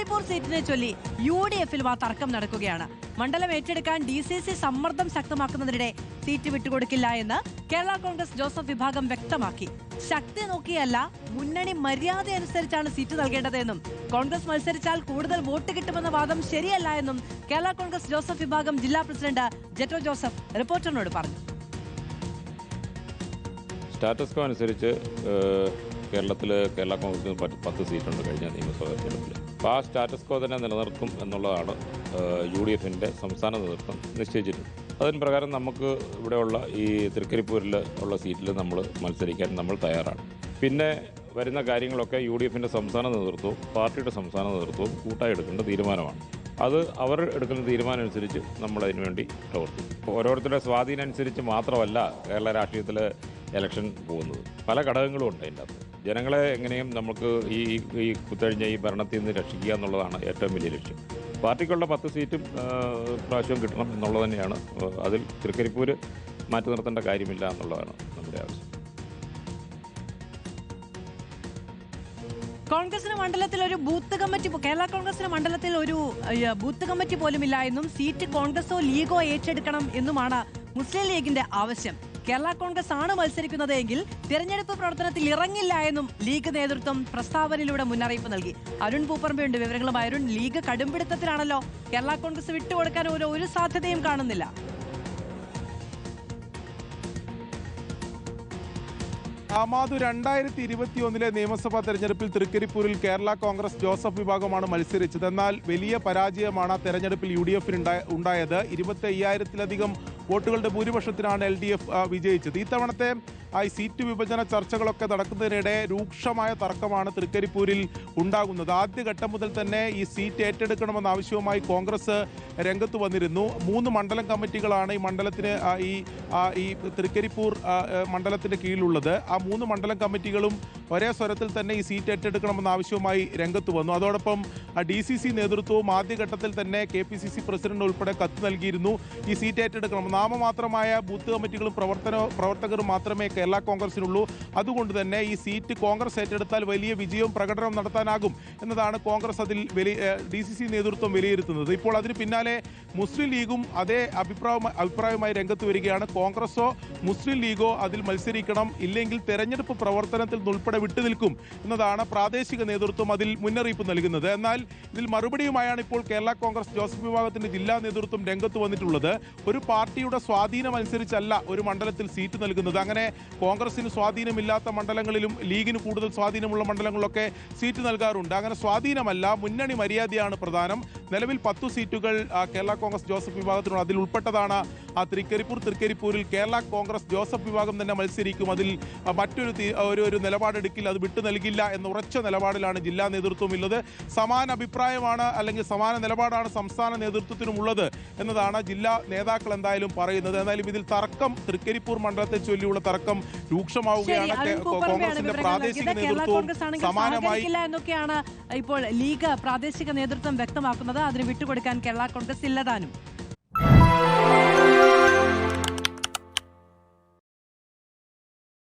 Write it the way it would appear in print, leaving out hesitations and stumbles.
തൃക്കരിപ്പൂർ സീറ്റിനെ ചൊല്ലി UDF-ലും ആ തർക്കം നടക്കുകയാണ്. മണ്ഡലം ഏറ്റെടുക്കാൻ DCC സമ്മർദ്ദം ശക്തമാക്കുന്നതിനിടെ സീറ്റ് വിട്ടുകൊടുക്കില്ല എന്ന് കേരള കോൺഗ്രസ് ജോസഫ് വിഭാഗം വ്യക്തമാക്കി. ശക്തി നോക്കിയല്ല, മുന്നണി മര്യാദ അനുസരിച്ചാണ് സീറ്റ് നൽകേണ്ടതെന്നും കോൺഗ്രസ് മത്സരിച്ചാൽ കൂടുതൽ വോട്ട് കിട്ടുമെന്ന വാദം ശരിയല്ല എന്നും കേരള കോൺഗ്രസ് ജോസഫ് വിഭാഗം ജില്ലാ പ്രസിഡന്റ് ജെറ്റോ ജോസഫ് റിപ്പോർട്ടറിനോട് പറഞ്ഞു. സ്റ്റാറ്റസ് കോ അനുസരിച്ച് കേരള കോൺഗ്രസിന് 10 സീറ്റുണ്ട് കഴിഞ്ഞ നിയമസഭാ തെരഞ്ഞെടുപ്പിൽ. അപ്പോൾ ആ സ്റ്റാറ്റസ് കോ തന്നെ നിലനിർത്തും എന്നുള്ളതാണ് UDF-ന്റെ സംസ്ഥാന നേതൃത്വം നിശ്ചയിച്ചിട്ടുണ്ട്. അതിന് പ്രകാരം നമുക്ക് ഇവിടെയുള്ള ഈ തൃക്കരിപ്പൂരിൽ ഉള്ള സീറ്റിൽ നമ്മൾ മത്സരിക്കാൻ നമ്മൾ തയ്യാറാണ്. പിന്നെ വരുന്ന കാര്യങ്ങളൊക്കെ UDF-ന്റെ സംസ്ഥാന നേതൃത്വവും പാർട്ടിയുടെ സംസ്ഥാന നേതൃത്വവും കൂട്ടായി എടുക്കേണ്ട തീരുമാനമാണ്. അത് അവർ എടുക്കുന്ന തീരുമാനം അനുസരിച്ച് നമ്മളതിനു വേണ്ടി പ്രവർത്തിക്കും. ഓരോരുത്തരുടെ സ്വാധീനം അനുസരിച്ച് മാത്രമല്ല കേരള രാഷ്ട്രീയത്തിൽ ഇലക്ഷൻ പോകുന്നത്. പല ഘടകങ്ങളും ഉണ്ട് അതിൻ്റെ അകത്ത്. ജനങ്ങളെ എങ്ങനെയും നമുക്ക് ഈ കുത്തഴിഞ്ഞ ഈ ഭരണത്തിൽ നിന്ന് രക്ഷിക്കുക എന്നുള്ളതാണ് ഏറ്റവും വലിയ ലക്ഷ്യം. പാർട്ടിക്കുള്ള 10 സീറ്റും പ്രാവശ്യവും കിട്ടണം എന്നുള്ളത് തന്നെയാണ്. അതിൽ തൃക്കരിപ്പൂര് മാറ്റി നിർത്തേണ്ട കാര്യമില്ല എന്നുള്ളതാണ് നമ്മുടെ ആവശ്യം. കോൺഗ്രസിന് മണ്ഡലത്തിൽ ഒരു ബൂത്ത് കമ്മിറ്റി, കേരള കോൺഗ്രസിന് മണ്ഡലത്തിൽ ഒരു ബൂത്ത് കമ്മിറ്റി പോലും ഇല്ല എന്നും സീറ്റ് കോൺഗ്രസോ ലീഗോ ഏറ്റെടുക്കണം എന്നുമാണ് മുസ്ലിം ലീഗിന്റെ ആവശ്യം. കേരള കോൺഗ്രസ് ആണ് മത്സരിക്കുന്നത് എങ്കിൽ തിരഞ്ഞെടുപ്പ് പ്രവർത്തനത്തിൽ ഇറങ്ങില്ല എന്നും ലീഗ് നേതൃത്വം പ്രസ്താവനയിലൂടെ മുന്നറിയിപ്പ് നൽകി. അരുൺ പൂപ്പറമ്പയുണ്ട് വിവരങ്ങളുമായി. അരുൺ, ലീഗ് കടുംപിടുത്തത്തിലാണല്ലോ. കേരള കോൺഗ്രസ് വിട്ടുകൊടുക്കാൻ ഒരു സാധ്യതയും കാണുന്നില്ല. ആമാതു 2021 നിയമസഭാ തെരഞ്ഞെടുപ്പിൽ തൃക്കരിപ്പൂരിൽ കേരള കോൺഗ്രസ് ജോസഫ് വിഭാഗമാണ് മത്സരിച്ചത്. എന്നാൽ വലിയ പരാജയമാണ് തെരഞ്ഞെടുപ്പിൽ UDF-ന് ഉണ്ടായത്. 25,000-ലധികം വോട്ടുകളുടെ ഭൂരിപക്ഷത്തിനാണ് LDF വിജയിച്ചത്. ഇത്തവണത്തെ സീറ്റ് വിഭജന ചർച്ചകളൊക്കെ നടക്കുന്നതിനിടെ രൂക്ഷമായ തർക്കമാണ് തൃക്കരിപ്പൂരിൽ ഉണ്ടാകുന്നത്. ആദ്യഘട്ടം മുതൽ തന്നെ ഈ സീറ്റ് ഏറ്റെടുക്കണമെന്ന ആവശ്യവുമായി കോൺഗ്രസ് രംഗത്ത് വന്നിരുന്നു. 3 മണ്ഡലം കമ്മിറ്റികളാണ് ഈ മണ്ഡലത്തിന് ഈ തൃക്കരിപ്പൂർ മണ്ഡലത്തിന്റെ കീഴിലുള്ളത്. ആ 3 മണ്ഡലം കമ്മിറ്റികളും ഒരേ സ്വരത്തിൽ തന്നെ ഈ സീറ്റ് ഏറ്റെടുക്കണമെന്ന ആവശ്യവുമായി രംഗത്ത് വന്നു. അതോടൊപ്പം DCC നേതൃത്വവും ആദ്യഘട്ടത്തിൽ തന്നെ KPCC പ്രസിഡന്റ് ഉൾപ്പെടെ കത്ത് നൽകിയിരുന്നു. ഈ സീറ്റ് ഏറ്റെടുക്കണം. നാമമാത്രമായ ബൂത്ത് കമ്മിറ്റികളും പ്രവർത്തകരും മാത്രമേ കേരള കോൺഗ്രസിനുള്ളൂ. അതുകൊണ്ട് തന്നെ ഈ സീറ്റ് കോൺഗ്രസ് ഏറ്റെടുത്താൽ വലിയ വിജയവും പ്രകടനവും നടത്താനാകും എന്നതാണ് കോൺഗ്രസ് അതിൽ DCC നേതൃത്വം വിലയിരുത്തുന്നത്. ഇപ്പോൾ അതിന് പിന്നാലെ മുസ്ലിം ലീഗും അതേ അഭിപ്രായവുമായി രംഗത്ത് വരികയാണ്. കോൺഗ്രസോ മുസ്ലിം ലീഗോ അതിൽ മത്സരിക്കണം, ഇല്ലെങ്കിൽ തെരഞ്ഞെടുപ്പ് പ്രവർത്തനത്തിൽ ഉൾപ്പെടെ വിട്ടുനിൽക്കും എന്നതാണ് പ്രാദേശിക നേതൃത്വം അതിൽ മുന്നറിയിപ്പ് നൽകുന്നത്. എന്നാൽ ഇതിൽ മറുപടിയുമായാണ് ഇപ്പോൾ കേരള കോൺഗ്രസ് ജോസഫ് വിഭാഗത്തിന്റെ ജില്ലാ നേതൃത്വം രംഗത്ത് വന്നിട്ടുള്ളത്. ഒരു പാർട്ടിയുടെ സ്വാധീനം അനുസരിച്ചല്ല ഒരു മണ്ഡലത്തിൽ സീറ്റ് നൽകുന്നത്. അങ്ങനെ കോൺഗ്രസിന് സ്വാധീനമില്ലാത്ത മണ്ഡലങ്ങളിലും ലീഗിന് കൂടുതൽ സ്വാധീനമുള്ള മണ്ഡലങ്ങളിലൊക്കെ സീറ്റ് നൽകാറുണ്ട്. അങ്ങനെ സ്വാധീനമല്ല, മുന്നണി മര്യാദയാണ് പ്രധാനം. നിലവിൽ 10 സീറ്റുകൾ കേരള കോൺഗ്രസ് ജോസഫ് വിഭാഗത്തിനുണ്ട്. അതിൽ ഉൾപ്പെട്ടതാണ് തൃക്കരിപ്പൂരിൽ കേരള കോൺഗ്രസ് ജോസഫ് വിഭാഗം തന്നെ മത്സരിക്കും. അതിൽ മറ്റൊരു നിലപാടെടുക്കില്ല, അത് വിട്ടു നൽകില്ല എന്ന ഉറച്ച നിലപാടിലാണ് ജില്ലാ നേതൃത്വം ഉള്ളത്. സമാന അഭിപ്രായമാണ് അല്ലെങ്കിൽ സമാന നിലപാടാണ് സംസ്ഥാന നേതൃത്വത്തിനും ഉള്ളത് എന്നതാണ് ജില്ലാ നേതാക്കൾ എന്തായാലും പറയുന്നത്. എന്നാലും ഇതിൽ തർക്കം, തൃക്കരിപ്പൂർ മണ്ഡലത്തെ ചൊല്ലിയുള്ള തർക്കം രൂക്ഷമാവുകയാണ്. കോൺഗ്രസിന്റെ പ്രാദേശിക നേതൃത്വവും സമാനമായി എന്നൊക്കെയാണ് ഇപ്പോൾ ലീഗ് പ്രാദേശിക നേതൃത്വം വ്യക്തമാക്കുന്നത്. അതിന് വിട്ടുകൊടുക്കാൻ കേരള കോൺഗ്രസ് ഇല്ലതാനും.